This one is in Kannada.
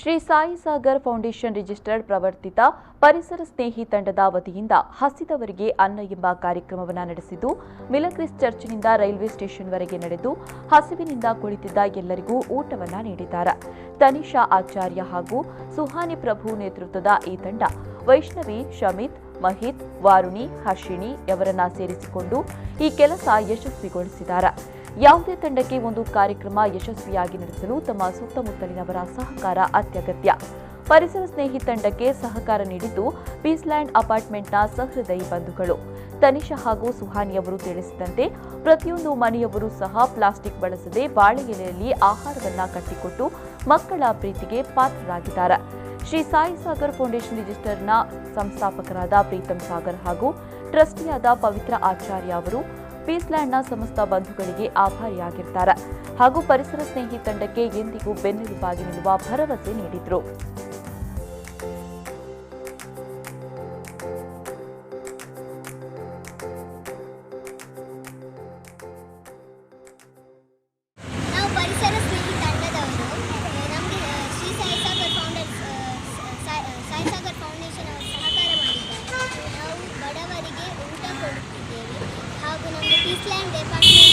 ಶ್ರೀ ಸಾಯಿ ಸಾಗರ್ ಫೌಂಡೇಶನ್ ರಿಜಿಸ್ಟರ್ಡ್ ಪ್ರವರ್ತಿತ ಪರಿಸರ ಸ್ನೇಹಿ ತಂಡದ ವತಿಯಿಂದ ಹಸಿದವರಿಗೆ ಅನ್ನ ಎಂಬ ಕಾರ್ಯಕ್ರಮವನ್ನು ನಡೆಸಿದ್ದು, ಮಿಲಗ್ರಿಸ್ ಚರ್ಚ್ನಿಂದ ರೈಲ್ವೆ ಸ್ಟೇಷನ್ವರೆಗೆ ನಡೆದು ಹಸಿವಿನಿಂದ ಕುಳಿತಿದ್ದ ಎಲ್ಲರಿಗೂ ಊಟವನ್ನು ನೀಡಿದ್ದಾರೆ. ತನಿಷಾ ಆಚಾರ್ಯ ಹಾಗೂ ಸುಹಾನಿ ಪ್ರಭು ನೇತೃತ್ವದ ಈ ತಂಡ ವೈಷ್ಣವಿ, ಶಮಿತ್, ಮಹಿತ್, ವಾರುಣಿ, ಹರ್ಷಿಣಿ ಅವರನ್ನ ಸೇರಿಸಿಕೊಂಡು ಈ ಕೆಲಸ ಯಶಸ್ವಿಗೊಳಿಸಿದ್ದಾರೆ. ಯಾವುದೇ ತಂಡಕ್ಕೆ ಒಂದು ಕಾರ್ಯಕ್ರಮ ಯಶಸ್ವಿಯಾಗಿ ನಡೆಸಲು ತಮ್ಮ ಸುತ್ತಮುತ್ತಲಿನವರ ಸಹಕಾರ ಅತ್ಯಗತ್ಯ. ಪರಿಸರ ಸ್ನೇಹಿ ತಂಡಕ್ಕೆ ಸಹಕಾರ ನೀಡಿದ್ದು ಪೀಸ್ಲ್ಯಾಂಡ್ ಅಪಾರ್ಟ್ಮೆಂಟ್ನ ಸಹೃದಯಿ ಬಂಧುಗಳು. ತನಿಷಾ ಹಾಗೂ ಸುಹಾನಿಯವರು ತಿಳಿಸಿದಂತೆ ಪ್ರತಿಯೊಂದು ಮನೆಯವರು ಸಹ ಪ್ಲಾಸ್ಟಿಕ್ ಬಳಸದೆ ಬಾಳೆ ಎಲೆಯಲ್ಲಿ ಆಹಾರವನ್ನ ಕಟ್ಟಿಕೊಟ್ಟು ಮಕ್ಕಳ ಪ್ರೀತಿಗೆ ಪಾತ್ರರಾಗಿದ್ದಾರೆ. ಶ್ರೀ ಸಾಯಿ ಸಾಗರ್ ಫೌಂಡೇಶನ್ ರಿಜಿಸ್ಟರ್ನ ಸಂಸ್ಥಾಪಕರಾದ ಪ್ರೀತಂ ಸಾಗರ್ ಹಾಗೂ ಟ್ರಸ್ಟಿಯಾದ ಪವಿತ್ರ ಆಚಾರ್ಯ ಅವರು ಪೀಸ್ಲ್ಯಾಂಡ್ನ ಸಮಸ್ತ ಬಂಧುಗಳಿಗೆ ಆಭಾರಿಯಾಗಿರ್ತಾರೆ ಹಾಗೂ ಪರಿಸರ ಸ್ನೇಹಿ ತಂಡಕ್ಕೆ ಎಂದಿಗೂ ಬೆನ್ನೆಲುಬಾಗಿ ನಿಲ್ಲುವ ಭರವಸೆ ನೀಡಿದರು. ಪೀಸ್ಲ್ಯಾಂಡ್ ಡಿಪಾರ್ಟ್ಮೆಂಟ್